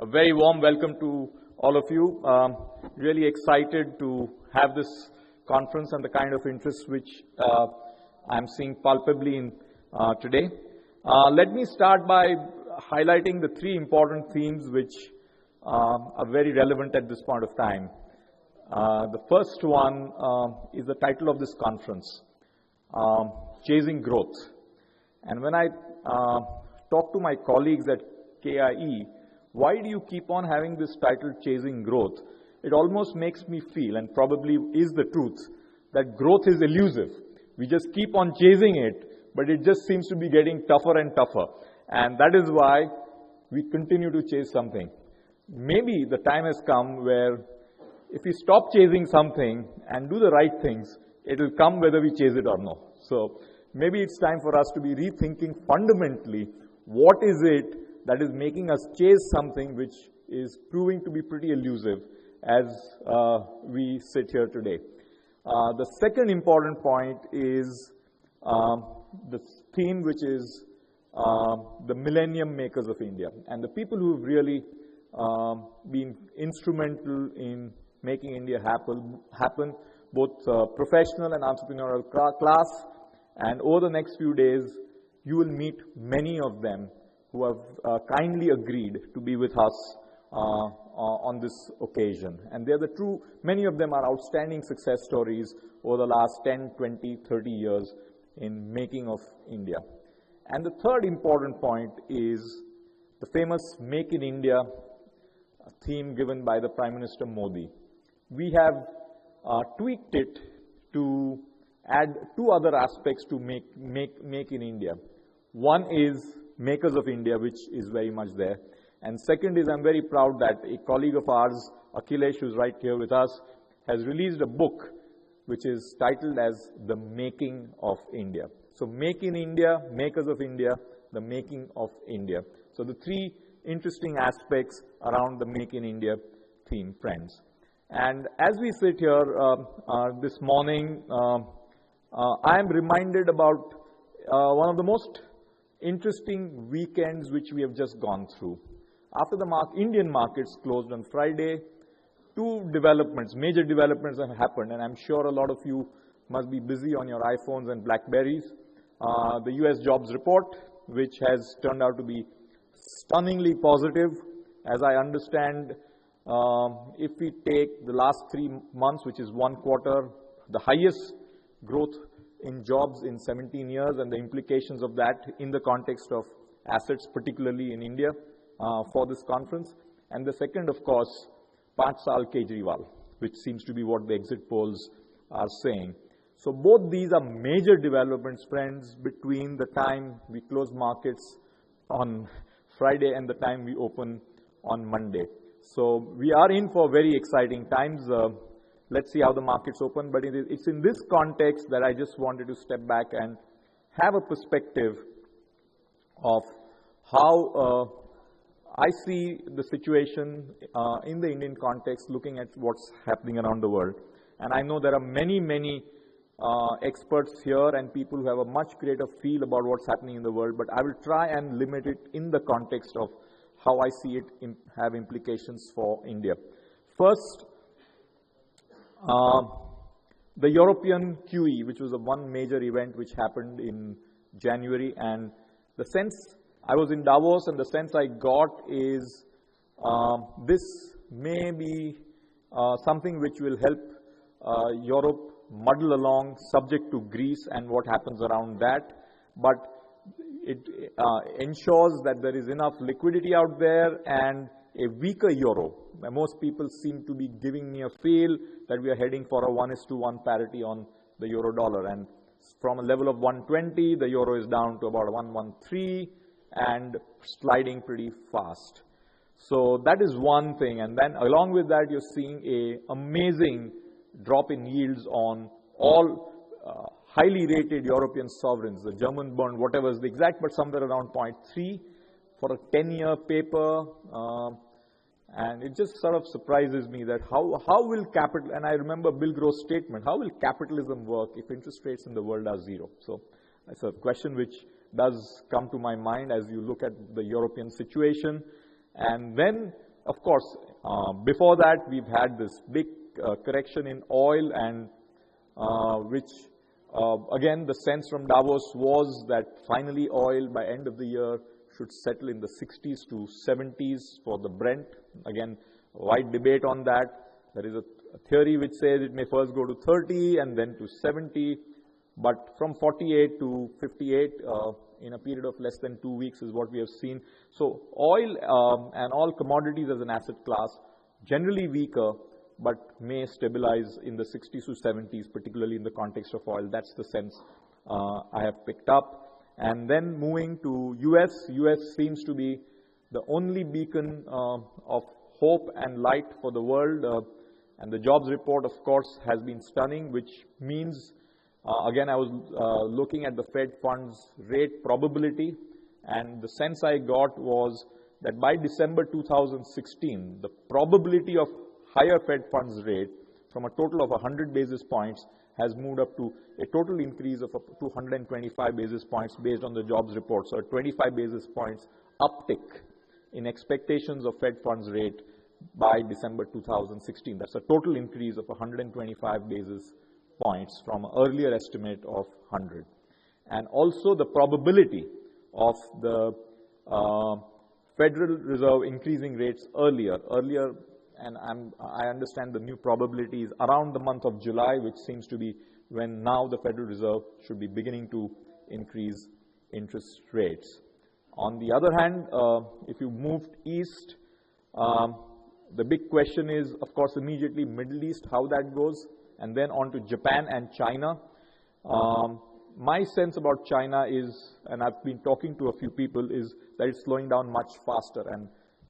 A very warm welcome to all of you. Really excited to have this conference and the kind of interest which I'm seeing palpably in today. Let me start by highlighting the three important themes which are very relevant at this point of time. The first one is the title of this conference, Chasing Growth. And when I talk to my colleagues at KIE, why do you keep on having this title, Chasing Growth? It almost makes me feel, and probably is the truth, that growth is elusive. We just keep on chasing it, but it just seems to be getting tougher and tougher. And that is why we continue to chase something. Maybe the time has come where if we stop chasing something and do the right things, it will come whether we chase it or not. So maybe it's time for us to be rethinking fundamentally what is it that is making us chase something which is proving to be pretty elusive as we sit here today. The second important point is the theme which is the Millennium Makers of India, and the people who have really been instrumental in making India happen both professional and entrepreneurial class. And over the next few days, you will meet many of them who have kindly agreed to be with us on this occasion. And they're the true, many of them are outstanding success stories over the last 10, 20, 30 years in making of India. And the third important point is the famous Make in India theme given by the Prime Minister Modi. We have tweaked it to add two other aspects to make in India. One is Makers of India, which is very much there. And second is, I'm very proud that a colleague of ours, Akhilesh, who's right here with us, has released a book which is titled as The Making of India. So Make in India, Makers of India, The Making of India. So the three interesting aspects around the Make in India theme, friends. And as we sit here this morning, I am reminded about one of the most interesting weekends which we have just gone through. After the Indian markets closed on Friday, two developments, major developments have happened, and I'm sure a lot of you must be busy on your iPhones and Blackberries. The US jobs report, which has turned out to be stunningly positive. As I understand, if we take the last 3 months, which is one quarter, the highest growth in jobs in 17 years, and the implications of that in the context of assets, particularly in India, for this conference. And the second, of course, 5 Saal Kejriwal, which seems to be what the exit polls are saying. So both these are major developments, friends, between the time we close markets on Friday and the time we open on Monday. So we are in for very exciting times. Let's see how the markets open, but it's in this context that I just wanted to step back and have a perspective of how I see the situation in the Indian context, looking at what's happening around the world. And I know there are many experts here and people who have a much greater feel about what's happening in the world, but I will try and limit it in the context of how I see it have implications for India. First, the European QE, which was one major event which happened in January, and the sense, I was in Davos, and the sense I got is this may be something which will help Europe muddle along, subject to Greece and what happens around that, but it ensures that there is enough liquidity out there and a weaker euro. Most people seem to be giving me a feel that we are heading for a 1:1 parity on the euro dollar, and from a level of 120, the euro is down to about 113 and sliding pretty fast. So that is one thing, and then along with that, you're seeing a amazing drop in yields on all highly rated European sovereigns, the German bond, whatever is the exact, but somewhere around 0.3 for a 10-year paper. And it just sort of surprises me that how will capital, and I remember Bill Grove's statement, how will capitalism work if interest rates in the world are zero? So that's a question which does come to my mind as you look at the European situation. And then of course, before that, we've had this big correction in oil, and which, again, the sense from Davos was that finally oil by end of the year should settle in the 60s to 70s for the Brent. Again, wide debate on that. There is a theory which says it may first go to 30 and then to 70, but from 48 to 58 in a period of less than 2 weeks is what we have seen. So oil and all commodities as an asset class generally weaker, but may stabilize in the 60s to 70s, particularly in the context of oil. That's the sense I have picked up. And then moving to US seems to be the only beacon of hope and light for the world. And the jobs report, of course, has been stunning, which means, again, I was looking at the Fed funds rate probability, and the sense I got was that by December 2016, the probability of higher Fed funds rate from a total of 100 basis points has moved up to a total increase of 225 basis points based on the jobs report. So a 25 basis points uptick in expectations of Fed funds rate by December 2016. That's a total increase of 125 basis points from an earlier estimate of 100. And also the probability of the Federal Reserve increasing rates earlier, and I understand the new probability is around the month of July, which seems to be when now the Federal Reserve should be beginning to increase interest rates. On the other hand, if you moved east, the big question is, of course, immediately Middle East, how that goes, and then on to Japan and China. My sense about China is, and I've been talking to a few people, is that it's slowing down much faster. And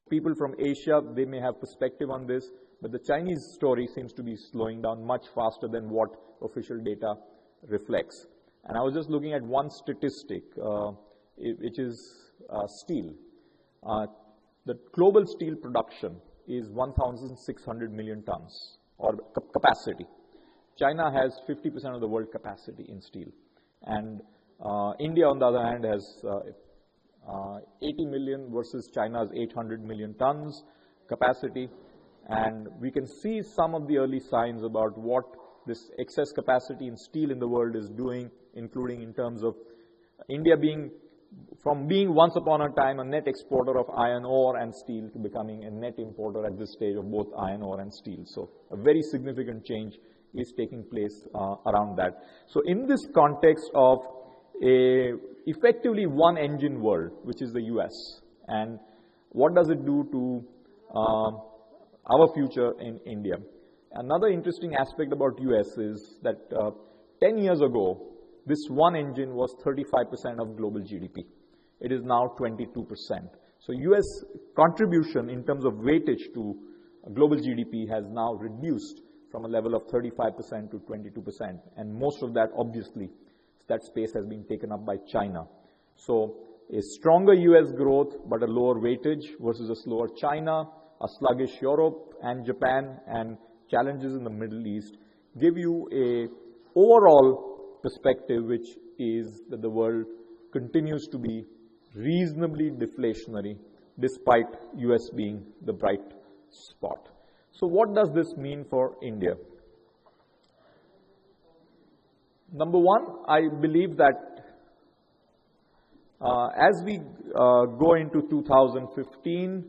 people from Asia, they may have perspective on this, but the Chinese story seems to be slowing down much faster than what official data reflects. And I was just looking at one statistic, which is steel. The global steel production is 1,600 million tons, or capacity. China has 50% of the world capacity in steel. And India, on the other hand, has 80 million versus China's 800 million tons capacity. And we can see some of the early signs about what this excess capacity in steel in the world is doing, including in terms of India being once upon a time a net exporter of iron ore and steel to becoming a net importer at this stage of both iron ore and steel. So a very significant change is taking place around that. So in this context of a effectively one engine world, which is the US, and what does it do to our future in India? Another interesting aspect about US is that 10 years ago, this one engine was 35% of global GDP. It is now 22%. So US contribution in terms of weightage to global GDP has now reduced from a level of 35% to 22%. And most of that, obviously, that space has been taken up by China. So a stronger US growth, but a lower weightage versus a slower China, a sluggish Europe and Japan, and challenges in the Middle East give you a overall perspective, which is that the world continues to be reasonably deflationary despite US being the bright spot. So what does this mean for India? Number one, I believe that as we go into 2015,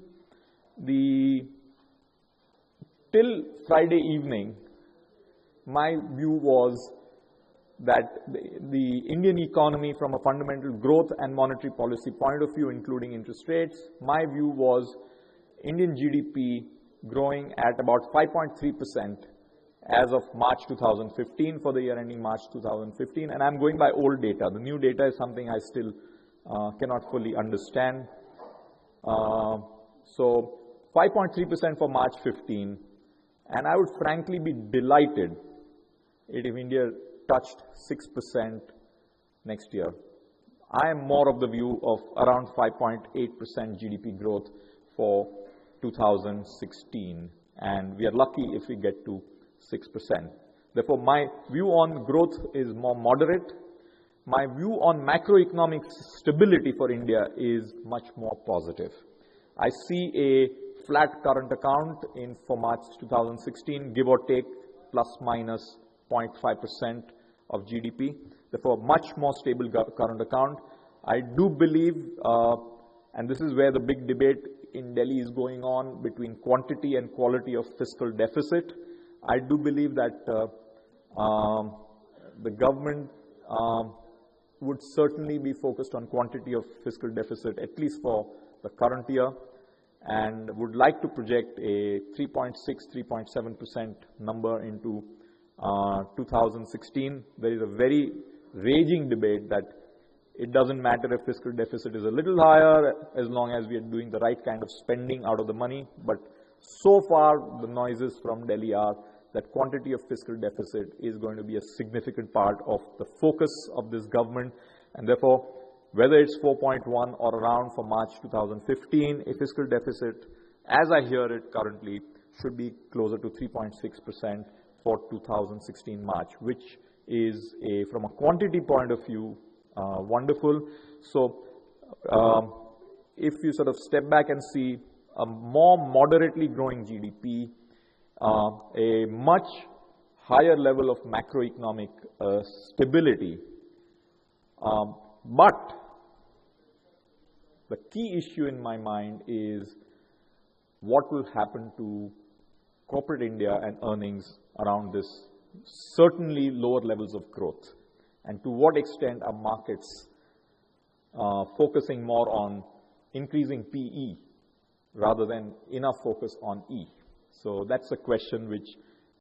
till Friday evening, my view was that the Indian economy, from a fundamental growth and monetary policy point of view, including interest rates, my view was Indian GDP growing at about 5.3% as of March 2015 for the year ending March 2015. And I'm going by old data. The new data is something I still cannot fully understand. So 5.3% for March 15. And I would frankly be delighted if India touched 6% next year. I am more of the view of around 5.8% GDP growth for 2016, and we are lucky if we get to 6%. Therefore, my view on growth is more moderate. My view on macroeconomic stability for India is much more positive. I see a flat current account for March 2016, give or take plus minus 0.5% of GDP. Therefore, much more stable current account. I do believe, and this is where the big debate in Delhi is going on between quantity and quality of fiscal deficit. I do believe that the government would certainly be focused on quantity of fiscal deficit, at least for the current year, and would like to project a 3.6, 3.7% number into 2016. There is a very raging debate that it doesn't matter if fiscal deficit is a little higher as long as we are doing the right kind of spending out of the money. But so far, the noises from Delhi are that quantity of fiscal deficit is going to be a significant part of the focus of this government, and therefore, whether it's 4.1 or around for March 2015, a fiscal deficit, as I hear it currently, should be closer to 3.6% for 2016 March, which is, from a quantity point of view, wonderful. So, if you sort of step back and see a more moderately growing GDP, a much higher level of macroeconomic stability, but the key issue in my mind is what will happen to corporate India and earnings around this certainly lower levels of growth, and to what extent are markets focusing more on increasing PE rather than enough focus on E. So that's a question which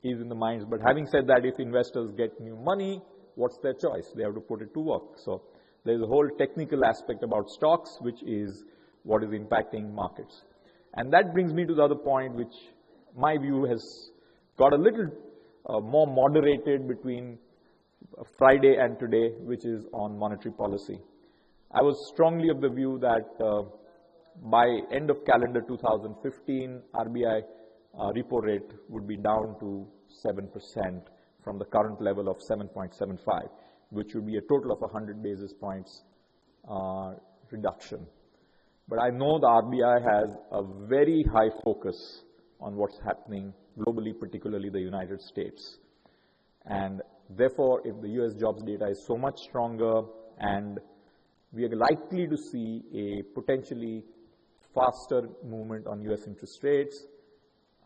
is in the minds. But having said that, if investors get new money, what's their choice? They have to put it to work. So there's a whole technical aspect about stocks, which is what is impacting markets. And that brings me to the other point, which my view has got a little more moderated between Friday and today, which is on monetary policy. I was strongly of the view that by end of calendar 2015, RBI repo rate would be down to 7% from the current level of 7.75, which would be a total of 100 basis points reduction. But I know the RBI has a very high focus on what's happening globally, particularly the United States. And therefore, if the US jobs data is so much stronger and we are likely to see a potentially faster movement on US interest rates,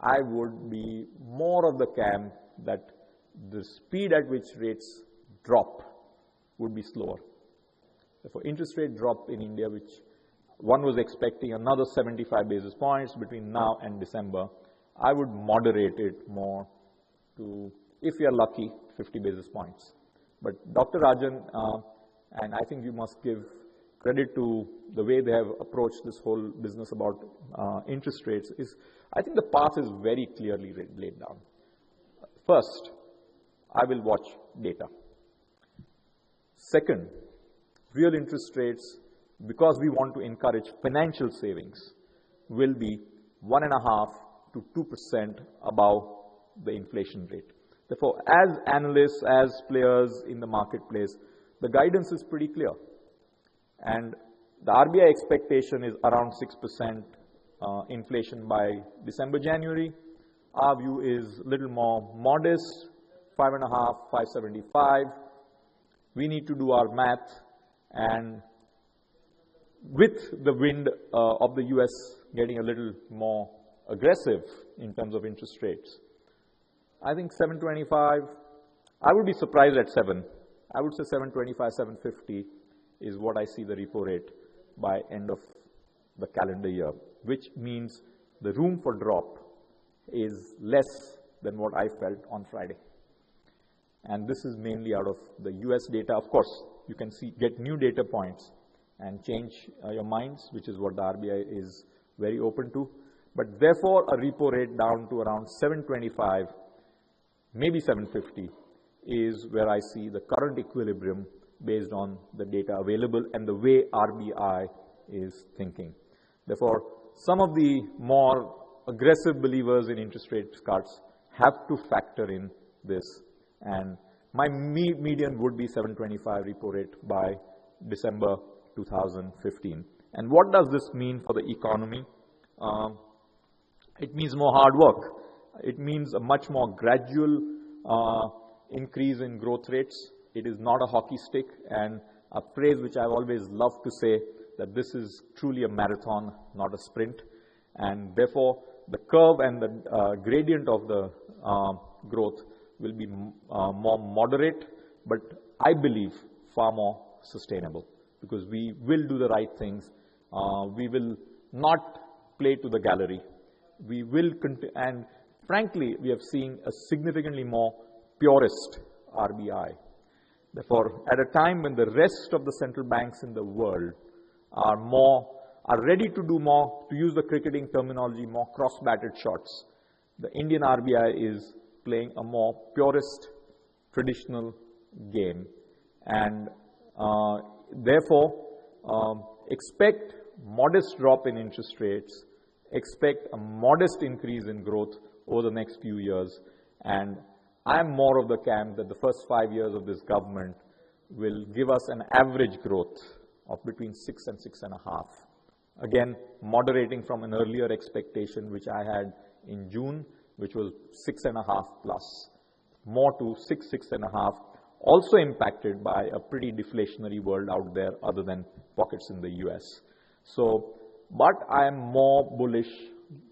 I would be more of the camp that the speed at which rates drop would be slower. Therefore, interest rate drop in India, which one was expecting another 75 basis points between now and December, I would moderate it more to, if we are lucky, 50 basis points. But Dr. Rajan, and I think you must give credit to the way they have approached this whole business about interest rates, is I think the path is very clearly laid down. First, I will watch data. Second, real interest rates, because we want to encourage financial savings, will be 1.5% to 2% above the inflation rate. Therefore, as analysts, as players in the marketplace, the guidance is pretty clear. And the RBI expectation is around 6% inflation by December, January. Our view is a little more modest, 5.5, 5.75. We need to do our math, and with the wind of the US getting a little more aggressive in terms of interest rates, I think 7.25, I would be surprised at 7. I would say 7.25, 7.50 is what I see the repo rate by end of the calendar year, which means the room for drop is less than what I felt on Friday. And this is mainly out of the US data. Of course, you can get new data points and change your minds, which is what the RBI is very open to. But therefore, a repo rate down to around 7.25, maybe 7.50, is where I see the current equilibrium based on the data available and the way RBI is thinking. Therefore, some of the more aggressive believers in interest rate cuts have to factor in this. And my median would be 7.25 repo rate by December 2015. And what does this mean for the economy? It means more hard work. It means a much more gradual increase in growth rates. It is not a hockey stick, and a phrase which I've always loved to say, that this is truly a marathon, not a sprint. And therefore, the curve and the gradient of the growth will be more moderate, but I believe far more sustainable, because we will do the right things. We will not play to the gallery. We will and frankly, we have seen a significantly more purist RBI. Therefore, at a time when the rest of the central banks in the world are ready to do more, to use the cricketing terminology, more cross-batted shots, the Indian RBI is playing a more purist, traditional game. And therefore, expect modest drop in interest rates, expect a modest increase in growth over the next few years. And I'm more of the camp that the first 5 years of this government will give us an average growth of between 6 and 6.5. Again, moderating from an earlier expectation which I had in June, which was 6.5 plus, more to 6.5, also impacted by a pretty deflationary world out there other than pockets in the US. So, but I am more bullish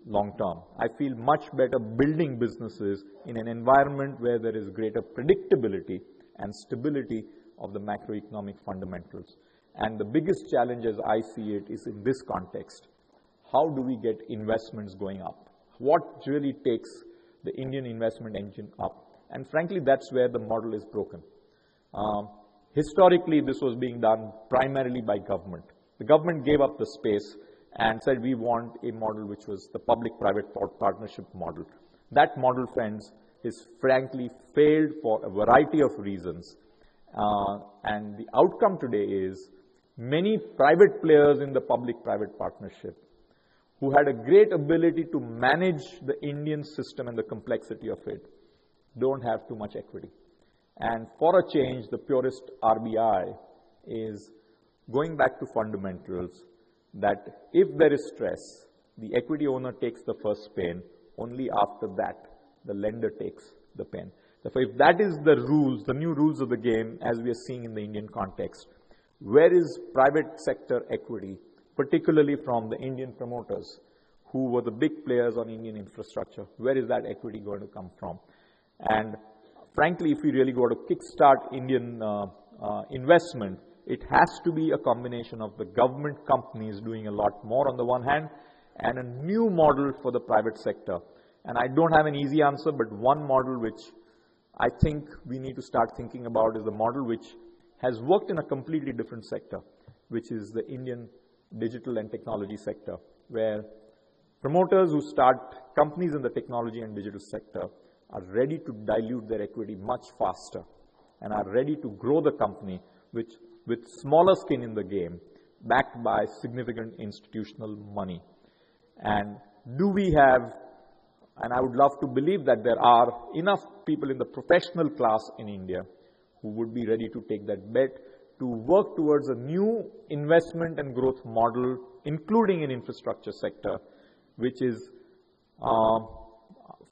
long term. I feel much better building businesses in an environment where there is greater predictability and stability of the macroeconomic fundamentals. And the biggest challenge as I see it is in this context. How do we get investments going up? What really takes the Indian investment engine up? And frankly, that's where the model is broken. Historically, this was being done primarily by government. The government gave up the space and said, we want a model which was the public-private partnership model. That model, friends, is frankly failed for a variety of reasons. And the outcome today is many private players in the public-private partnership who had a great ability to manage the Indian system and the complexity of it don't have too much equity. And for a change, the purist RBI is going back to fundamentals, that if there is stress, the equity owner takes the first pain. Only after that, the lender takes the pain. Therefore, if that is the rules, the new rules of the game, as we are seeing in the Indian context, where is private sector equity, particularly from the Indian promoters, who were the big players on Indian infrastructure? Where is that equity going to come from? And frankly, if we really go to kickstart Indian investment, it has to be a combination of the government companies doing a lot more on the one hand, and a new model for the private sector. And I don't have an easy answer, but one model which I think we need to start thinking about is the model which has worked in a completely different sector, which is the Indian digital and technology sector, where promoters who start companies in the technology and digital sector are ready to dilute their equity much faster and are ready to grow the company with smaller skin in the game, backed by significant institutional money. And do we have, and I would love to believe that there are enough people in the professional class in India who would be ready to take that bet to work towards a new investment and growth model, including in infrastructure sector, which is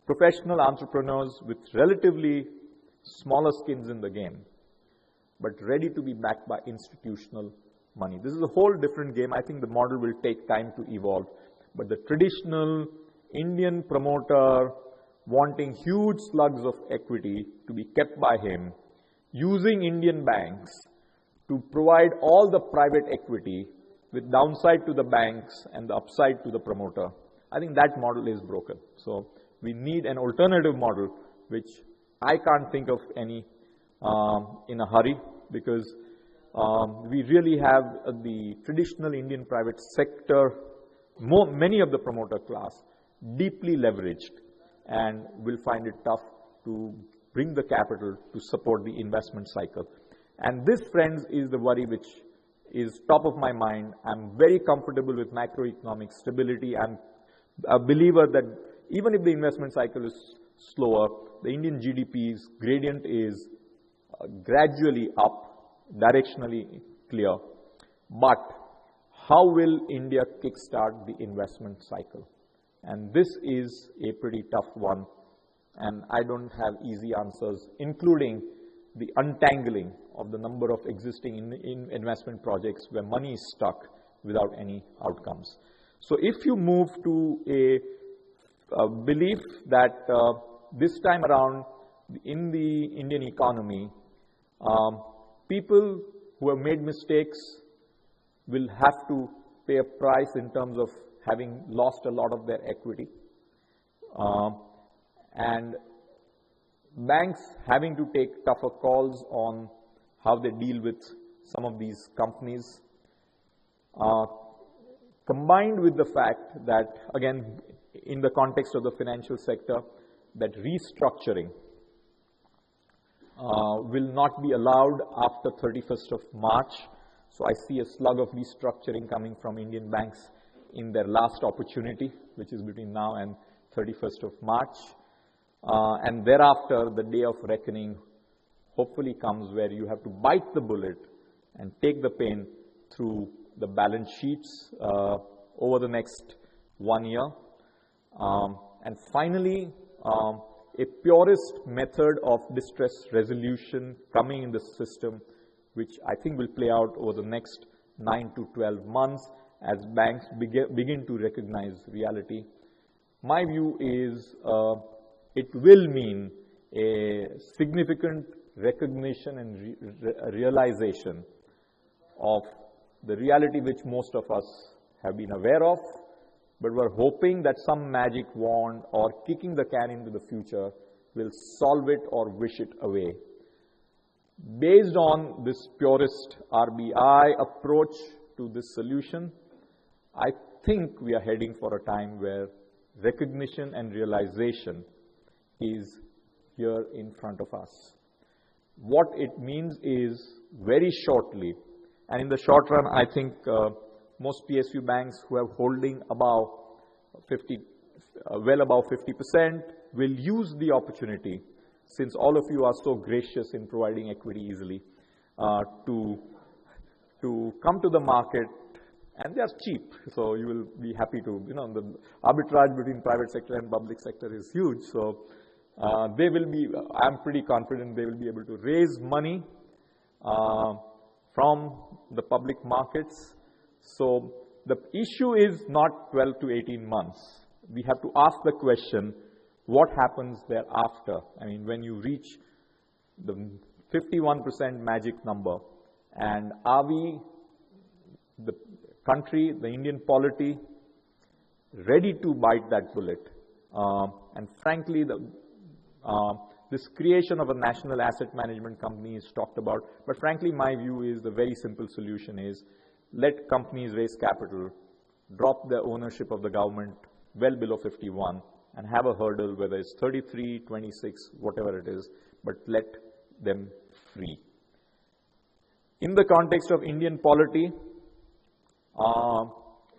professional entrepreneurs with relatively smaller skins in the game, but ready to be backed by institutional money. This is a whole different game. I think the model will take time to evolve, but the traditional Indian promoter wanting huge slugs of equity to be kept by him, using Indian banks to provide all the private equity with downside to the banks and the upside to the promoter, I think that model is broken. So we need an alternative model, which I can't think of any in a hurry, because we really have the traditional Indian private sector, many of the promoter class, deeply leveraged, and will find it tough to bring the capital to support the investment cycle. And this, friends, is the worry which is top of my mind. I'm very comfortable with macroeconomic stability. I'm a believer that even if the investment cycle is slower, the Indian GDP's gradient is gradually up, directionally clear. But how will India kickstart the investment cycle? And this is a pretty tough one, and I don't have easy answers, including the untangling of the number of existing investment projects where money is stuck without any outcomes. So if you move to a belief that this time around in the Indian economy, people who have made mistakes will have to pay a price in terms of having lost a lot of their equity, and banks having to take tougher calls on how they deal with some of these companies, combined with the fact that, again, in the context of the financial sector, that restructuring will not be allowed after 31st of March. So I see a slug of restructuring coming from Indian banks in their last opportunity, which is between now and 31st of March. And thereafter, the day of reckoning hopefully comes where you have to bite the bullet and take the pain through the balance sheets over the next 1 year. And finally, a purist method of distress resolution coming in the system, which I think will play out over the next 9 to 12 months as banks begin to recognize reality. My view is it will mean a significant recognition and realization of the reality which most of us have been aware of, but we're hoping that some magic wand or kicking the can into the future will solve it or wish it away. Based on this purist RBI approach to this solution, I think we are heading for a time where recognition and realization is here in front of us. What it means is, very shortly, and in the short run, I think most PSU banks who have holding above 50, well above 50%, will use the opportunity, since all of you are so gracious in providing equity easily, to come to the market, and they are cheap. So you will be happy to, the arbitrage between private sector and public sector is huge. So they will be, I'm pretty confident they will be able to raise money from the public markets. So the issue is not 12 to 18 months. We have to ask the question, what happens thereafter? I mean, when you reach the 51% magic number, and are we, the country, the Indian polity, ready to bite that bullet? And frankly, this creation of a national asset management company is talked about, but frankly, my view is the very simple solution is let companies raise capital, drop the ownership of the government well below 51, and have a hurdle, whether it's 33, 26, whatever it is, but let them free. In the context of Indian polity,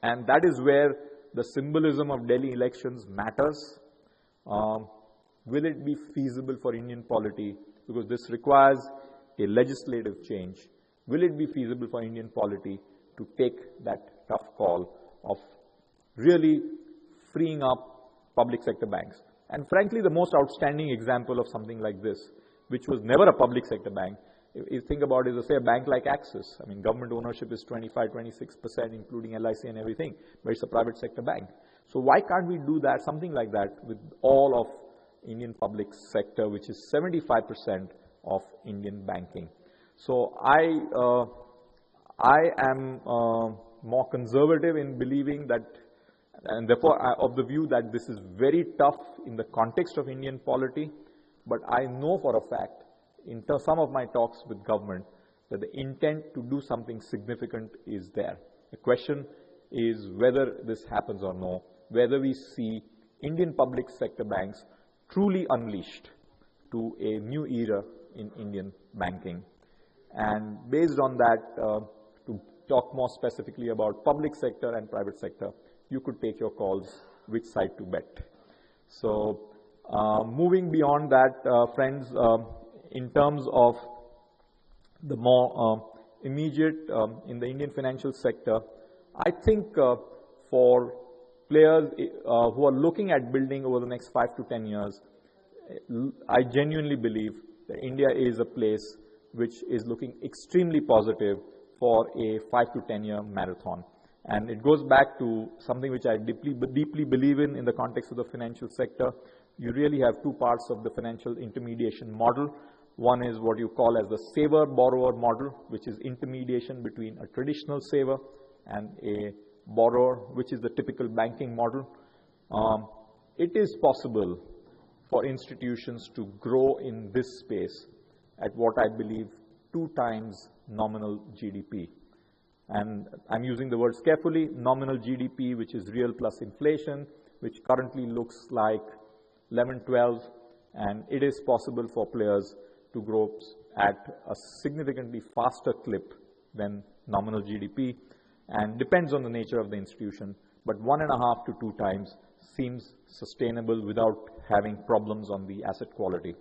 and that is where the symbolism of Delhi elections matters, will it be feasible for Indian polity, because this requires a legislative change, will it be feasible for Indian polity to take that tough call of really freeing up public sector banks? And frankly, the most outstanding example of something like this, which was never a public sector bank, if you think about it, say a bank like Axis. I mean, government ownership is 25, 26%, including LIC and everything, but it's a private sector bank. So why can't we do that, something like that, with all of Indian public sector, which is 75% of Indian banking? So I am more conservative in believing that, and therefore of the view that this is very tough in the context of Indian polity, but I know for a fact, in some of my talks with government, that the intent to do something significant is there. The question is whether this happens or no, whether we see Indian public sector banks truly unleashed to a new era in Indian banking. And based on that, to talk more specifically about public sector and private sector, you could take your calls which side to bet. So moving beyond that, friends, in terms of the more immediate in the Indian financial sector, I think for players who are looking at building over the next 5 to 10 years, I genuinely believe that India is a place which is looking extremely positive for a 5 to 10 year marathon. And it goes back to something which I deeply believe in the context of the financial sector. You really have two parts of the financial intermediation model. One is what you call as the saver-borrower model, which is intermediation between a traditional saver and a borrower, which is the typical banking model. It is possible for institutions to grow in this space at what I believe 2 times nominal GDP. And I'm using the words carefully, nominal GDP, which is real plus inflation, which currently looks like 11, 12, and it is possible for players to grow at a significantly faster clip than nominal GDP, and depends on the nature of the institution, but 1.5 to 2 times seems sustainable without having problems on the asset quality.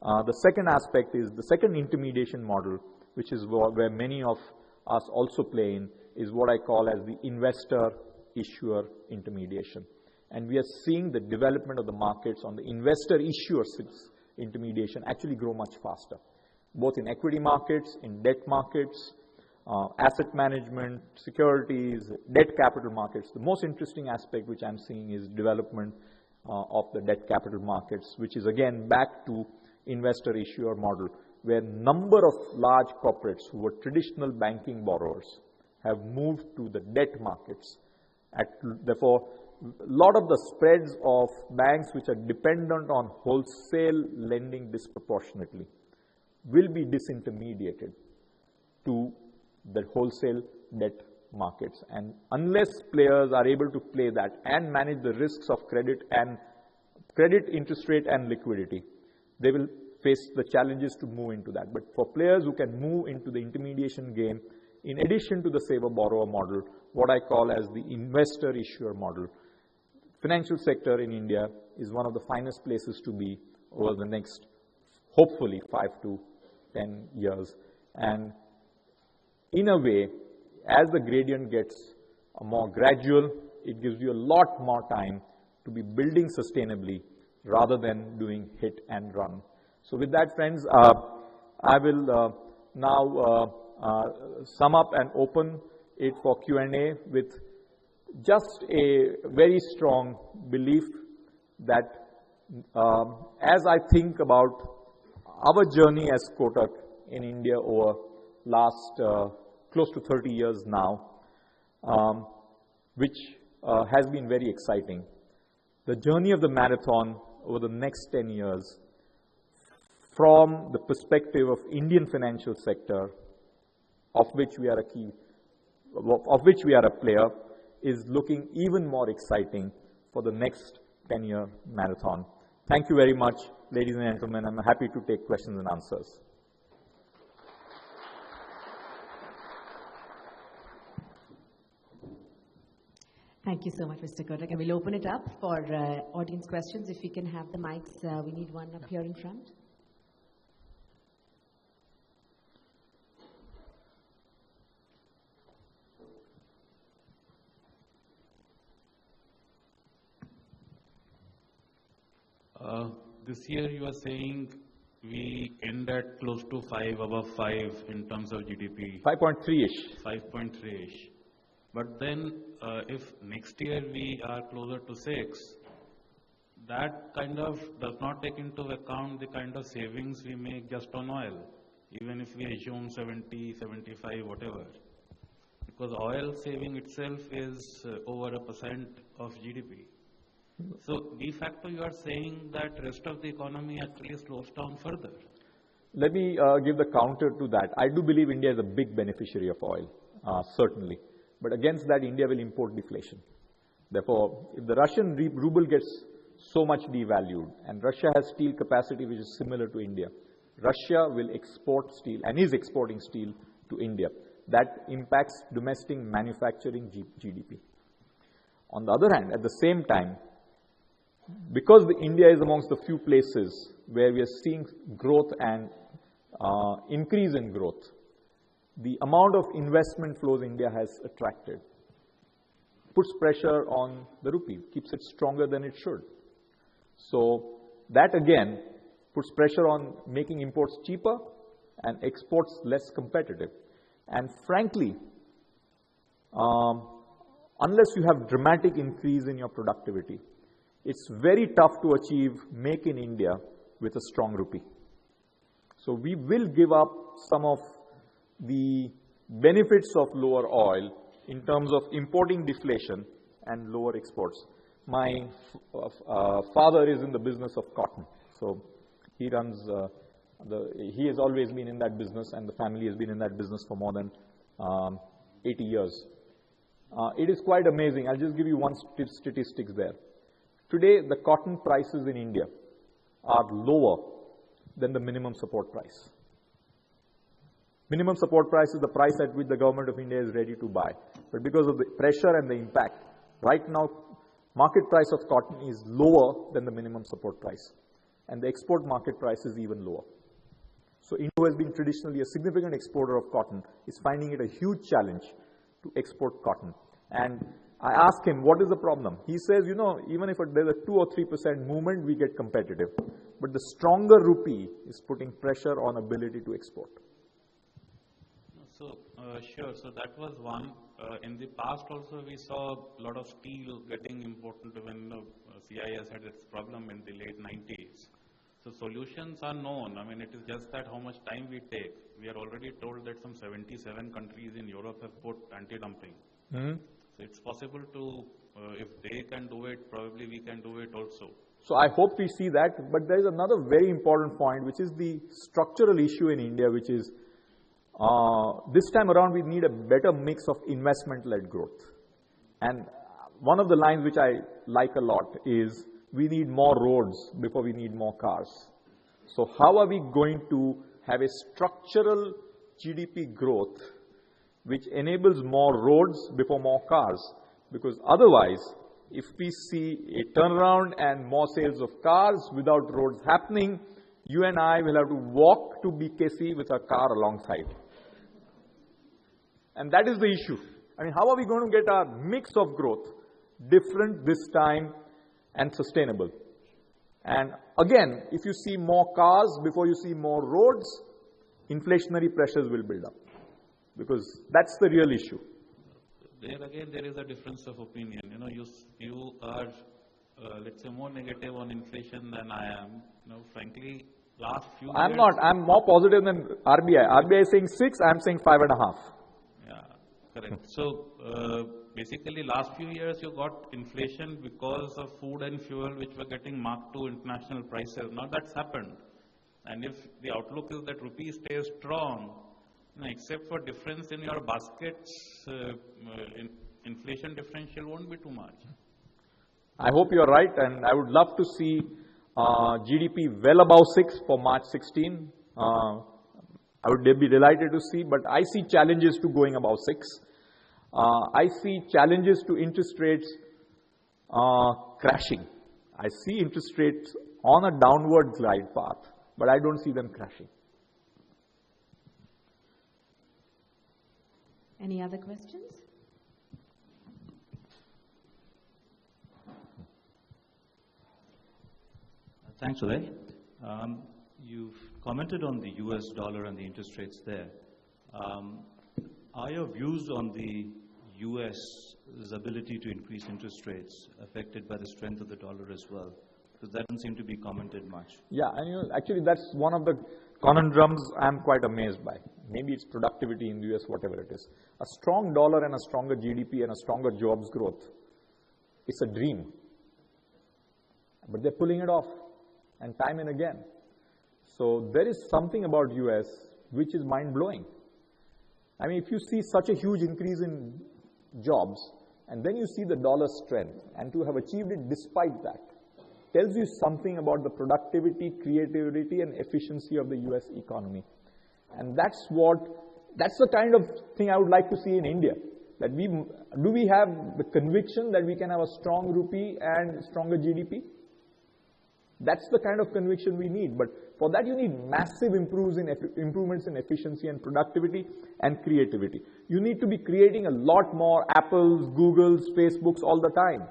The second aspect is the second intermediation model, which is where many of us also play in, is what I call as the investor-issuer intermediation. And we are seeing the development of the markets on the investor-issuer intermediation actually grow much faster, both in equity markets, in debt markets, asset management, securities, debt capital markets. The most interesting aspect which I'm seeing is development of the debt capital markets, which is again back to investor-issuer model, where number of large corporates who were traditional banking borrowers have moved to the debt markets. Therefore, a lot of the spreads of banks which are dependent on wholesale lending disproportionately will be disintermediated to the wholesale debt markets. And unless players are able to play that and manage the risks of credit, interest rate and liquidity, they will face the challenges to move into that. But for players who can move into the intermediation game, in addition to the saver-borrower model, what I call as the investor-issuer model, financial sector in India is one of the finest places to be over the next, hopefully, 5 to 10 years. And in a way, as the gradient gets more gradual, it gives you a lot more time to be building sustainably rather than doing hit and run. So with that, friends, I will now sum up and open it for Q&A with just a very strong belief that as I think about our journey as Kotak in India over last close to 30 years now, which has been very exciting. The journey of the marathon over the next 10 years, from the perspective of Indian financial sector, of which we are a player, is looking even more exciting for the next 10-year marathon. Thank you very much, ladies and gentlemen. I'm happy to take questions and answers. Thank you so much, Mr. Kotak. And we'll open it up for audience questions. If we can have the mics, we need one up here in front. This year you are saying we end at close to 5, above 5 in terms of GDP. 5.3-ish. 5.3-ish. But then if next year we are closer to 6, that kind of does not take into account the kind of savings we make just on oil, even if we assume 70, 75, whatever. Because oil saving itself is over 1% of GDP. So de facto you are saying that rest of the economy actually slows down further. Let me give the counter to that. I do believe India is a big beneficiary of oil, certainly. But against that, India will import deflation. Therefore, if the Russian ruble gets so much devalued, and Russia has steel capacity which is similar to India, Russia will export steel and is exporting steel to India. That impacts domestic manufacturing GDP. On the other hand, at the same time, because India is amongst the few places where we are seeing growth and increase in growth, the amount of investment flows India has attracted puts pressure on the rupee, keeps it stronger than it should. So that again puts pressure on making imports cheaper and exports less competitive. And frankly, unless you have dramatic increase in your productivity, it's very tough to achieve Make in India with a strong rupee. So we will give up some of the benefits of lower oil in terms of importing deflation and lower exports. My father is in the business of cotton, so he runs, he has always been in that business, and the family has been in that business for more than 80 years. It is quite amazing. I'll just give you one statistics there. Today, the cotton prices in India are lower than the minimum support price. Minimum support price is the price at which the government of India is ready to buy. But because of the pressure and the impact, right now, market price of cotton is lower than the minimum support price. And the export market price is even lower. So India, who has been traditionally a significant exporter of cotton, is finding it a huge challenge to export cotton. And I asked him, what is the problem? He says, you know, even if there's a 2 or 3% movement, we get competitive. But the stronger rupee is putting pressure on ability to export. So, sure. So that was one. In the past also, we saw a lot of steel getting imported when CIS had its problem in the late 90s. So solutions are known. I mean, it is just that how much time we take. We are already told that some 77 countries in Europe have put anti-dumping. So it's possible to, if they can do it, probably we can do it also. So I hope we see that. But there is another very important point, which is the structural issue in India, which is this time around we need a better mix of investment-led growth. And one of the lines which I like a lot is, we need more roads before we need more cars. So how are we going to have a structural GDP growth which enables more roads before more cars? Because otherwise, if we see a turnaround and more sales of cars without roads happening, you and I will have to walk to BKC with a car alongside. And that is the issue. I mean, how are we going to get our mix of growth different this time and sustainable? And again, if you see more cars before you see more roads, inflationary pressures will build up, because that's the real issue. There again, there is a difference of opinion. You know, you are, let's say, more negative on inflation than I am. You know, frankly, last few years... I'm not. I'm more positive than RBI. RBI is saying 6, I'm saying 5.5. Yeah, correct. So, basically, last few years you got inflation because of food and fuel which were getting marked to international prices. Now that's happened. And if the outlook is that rupee stays strong, you know, except for difference in your baskets, inflation differential won't be too much. I hope you're right, and I would love to see GDP well above 6 for March 16. I would be delighted to see, but I see challenges to going above 6. I see challenges to interest rates crashing. I see interest rates on a downward glide path, but I don't see them crashing. Any other questions? Thanks, Uday. You've commented on the US dollar and the interest rates there. Are your views on the US's ability to increase interest rates affected by the strength of the dollar as well? Because that doesn't seem to be commented much. Yeah, and you know, actually that's one of the conundrums I'm quite amazed by. Maybe it's productivity in the US, whatever it is. A strong dollar and a stronger GDP and a stronger jobs growth, it's a dream. But they're pulling it off, and time and again. So there is something about US which is mind-blowing. I mean, if you see such a huge increase in jobs, and then you see the dollar's strength, and to have achieved it despite that, tells you something about the productivity, creativity, and efficiency of the US economy. And that's the kind of thing I would like to see in India. That do we have the conviction that we can have a strong rupee and stronger GDP? That's the kind of conviction we need. But for that, you need massive improvements in efficiency and productivity and creativity. You need to be creating a lot more Apples, Googles, Facebooks all the time,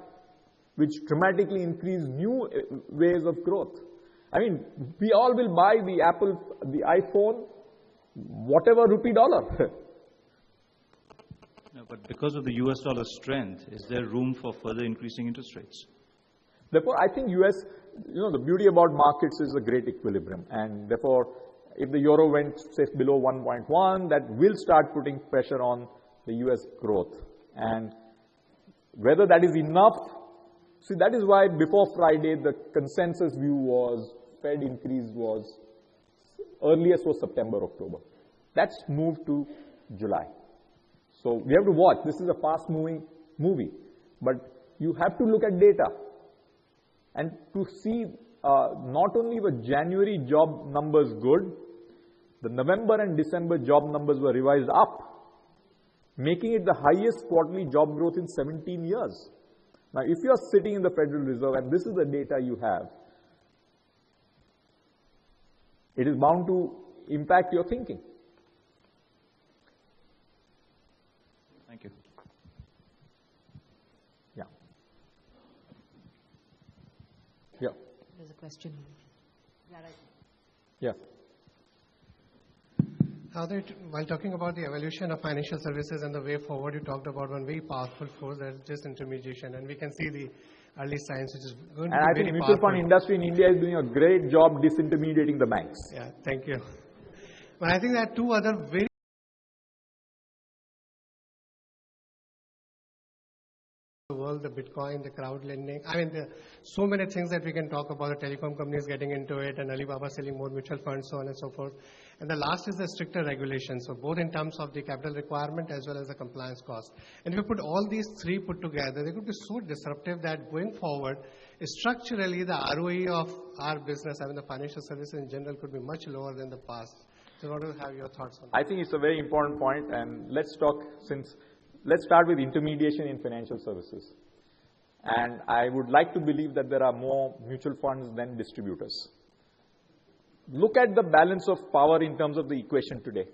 which dramatically increase new ways of growth. I mean, we all will buy the Apple, the iPhone, whatever rupee dollar. No, but because of the US dollar strength, is there room for further increasing interest rates? Therefore, I think US, the beauty about markets is a great equilibrium. And therefore, if the euro went, say, below 1.1, that will start putting pressure on the US growth. And whether that is enough, see, that is why before Friday, the consensus view was Fed increase was earliest was September, October. That's moved to July. So we have to watch. This is a fast-moving movie. But you have to look at data. And to see not only were January job numbers good, the November and December job numbers were revised up, making it the highest quarterly job growth in 17 years. Now, if you are sitting in the Federal Reserve and this is the data you have, it is bound to impact your thinking. Thank you. Yeah. Yeah. There's a question. Yeah, right. Yeah. While talking about the evolution of financial services and the way forward, you talked about one very powerful force, that is disintermediation, and we can see the early signs, which is going to be very powerful. And I think mutual fund industry in India is doing a great job disintermediating the banks. Yeah, thank you. But I think there are two other very world, the Bitcoin, the crowd lending. I mean, there are so many things that we can talk about. The telecom companies getting into it, and Alibaba selling more mutual funds, so on and so forth. And the last is the stricter regulations. So both in terms of the capital requirement as well as the compliance cost. And if you put all these three put together, they could be so disruptive that going forward, structurally the ROE of our business, I mean the financial services in general, could be much lower than the past. So I want to have your thoughts on that. I think it's a very important point, and let's start with intermediation in financial services. And I would like to believe that there are more mutual funds than distributors. Look at the balance of power in terms of the equation today.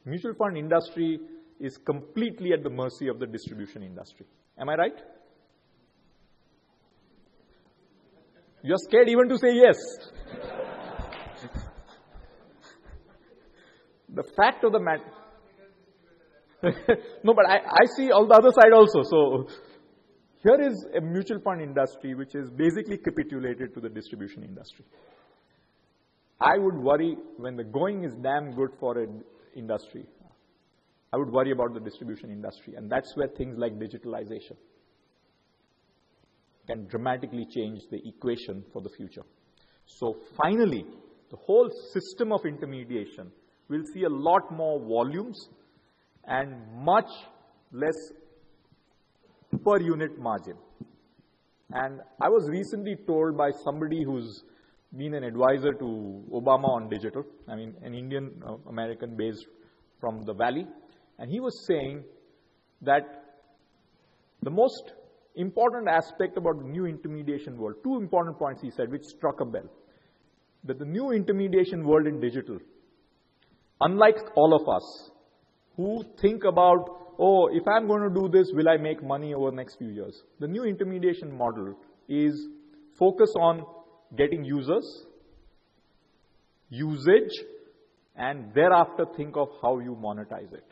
Mutual fund industry is completely at the mercy of the distribution industry. Am I right? You're scared even to say yes. The fact of the matter... No, but I see all the other side also. So here is a mutual fund industry which is basically capitulated to the distribution industry. I would worry when the going is damn good for an industry. I would worry about the distribution industry, and that's where things like digitalization can dramatically change the equation for the future. So finally, the whole system of intermediation will see a lot more volumes and much less per unit margin. And I was recently told by somebody who's been an advisor to Obama on digital, I mean an Indian American based from the Valley, and he was saying that the most important aspect about the new intermediation world, two important points he said which struck a bell, that the new intermediation world in digital, unlike all of us, who think about, oh, if I'm going to do this, will I make money over the next few years? The new intermediation model is focus on getting users, usage, and thereafter think of how you monetize it.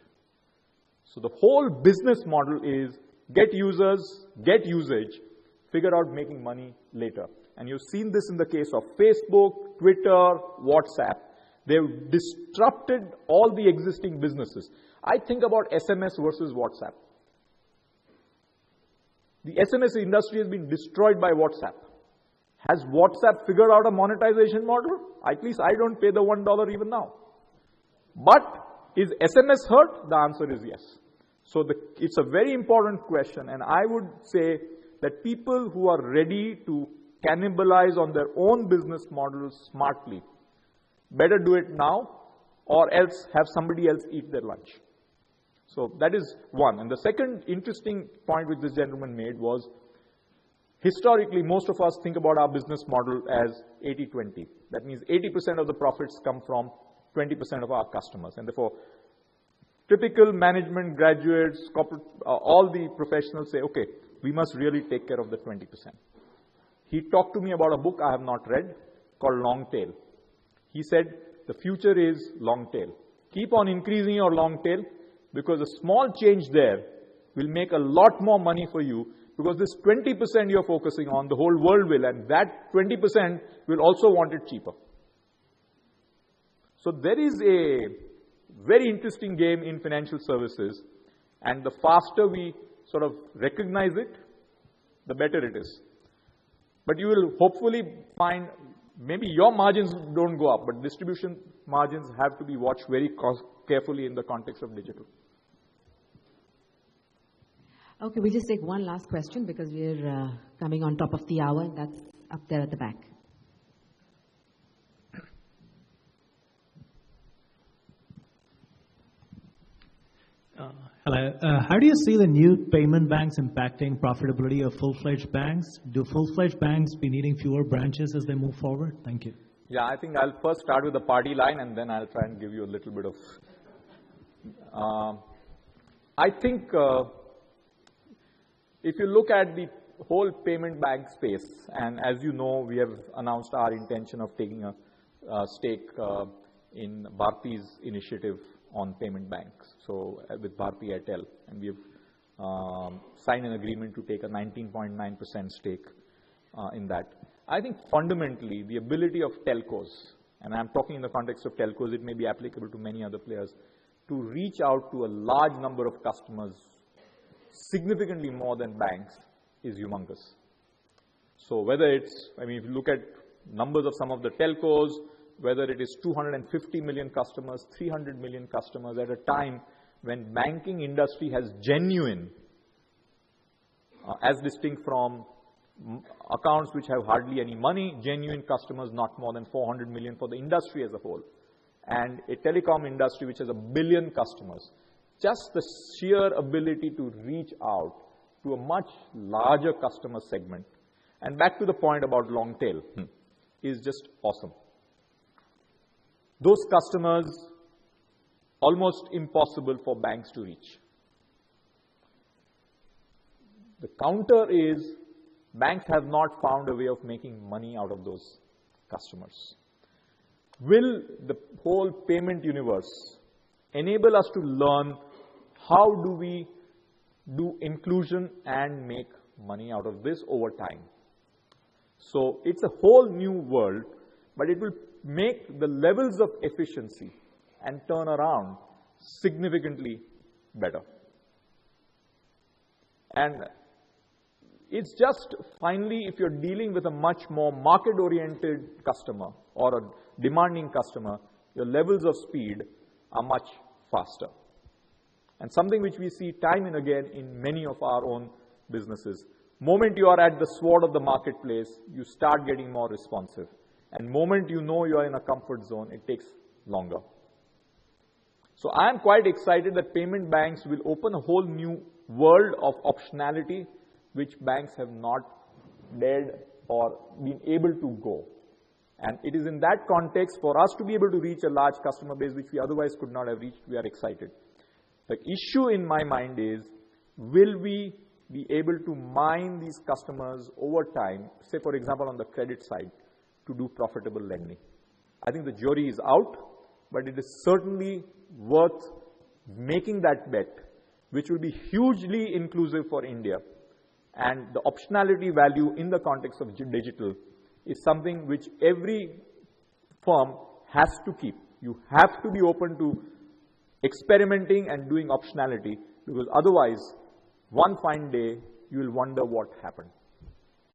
So the whole business model is get users, get usage, figure out making money later. And you've seen this in the case of Facebook, Twitter, WhatsApp. They've disrupted all the existing businesses. I think about SMS versus WhatsApp. The SMS industry has been destroyed by WhatsApp. Has WhatsApp figured out a monetization model? At least I don't pay the $1 even now. But is SMS hurt? The answer is yes. So it's a very important question, and I would say that people who are ready to cannibalize on their own business models smartly better do it now, or else have somebody else eat their lunch. So that is one. And the second interesting point which this gentleman made was, Historically, most of us think about our business model as 80-20. That means 80% of the profits come from 20% of our customers. And therefore, typical management graduates, corporate, all the professionals say, okay, we must really take care of the 20%. He talked to me about a book I have not read called Long Tail. He said, the future is long tail. Keep on increasing your long tail because a small change there will make a lot more money for you, because this 20% you're focusing on, the whole world will, and that 20% will also want it cheaper. So there is a very interesting game in financial services, and the faster we sort of recognize it, the better it is. But you will hopefully find maybe your margins don't go up, but distribution margins have to be watched very carefully in the context of digital. Okay, we'll just take one last question because we're coming on top of the hour. That's up there at the back. Hello. How do you see the new payment banks impacting profitability of full-fledged banks? Do full-fledged banks be needing fewer branches as they move forward? Thank you. Yeah, I think I'll first start with the party line, and then I'll try and give you a little bit of... I think if you look at the whole payment bank space, and as you know, we have announced our intention of taking a stake in Bharti's initiative on payment banks, so with Bharti Airtel, and we have signed an agreement to take a 19.9% stake in that. I think fundamentally the ability of telcos, and I'm talking in the context of telcos, it may be applicable to many other players, to reach out to a large number of customers, significantly more than banks, is humongous. So whether it's, I mean, if you look at numbers of some of the telcos, whether it is 250 million customers, 300 million customers at a time when banking industry has genuine, as distinct from accounts which have hardly any money, genuine customers, not more than 400 million for the industry as a whole, and a telecom industry which has 1 billion customers. Just the sheer ability to reach out to a much larger customer segment, and back to the point about long tail, is just awesome. Those customers, almost impossible for banks to reach. The counter is, banks have not found a way of making money out of those customers. Will the whole payment universe enable us to learn how do we do inclusion and make money out of this over time? So it's a whole new world, but it will make the levels of efficiency and turnaround significantly better. And it's just finally, if you're dealing with a much more market-oriented customer or a demanding customer, your levels of speed are much faster. And something which we see time and again in many of our own businesses. Moment you are at the sword of the marketplace, you start getting more responsive. And moment you know you are in a comfort zone, it takes longer. So I am quite excited that payment banks will open a whole new world of optionality which banks have not dared or been able to go. And it is in that context, for us to be able to reach a large customer base which we otherwise could not have reached, we are excited. The issue in my mind is, will we be able to mine these customers over time, say for example on the credit side, to do profitable lending? I think the jury is out, but it is certainly worth making that bet, which will be hugely inclusive for India. And the optionality value in the context of digital is something which every firm has to keep. You have to be open to experimenting and doing optionality, because otherwise, one fine day, you will wonder what happened.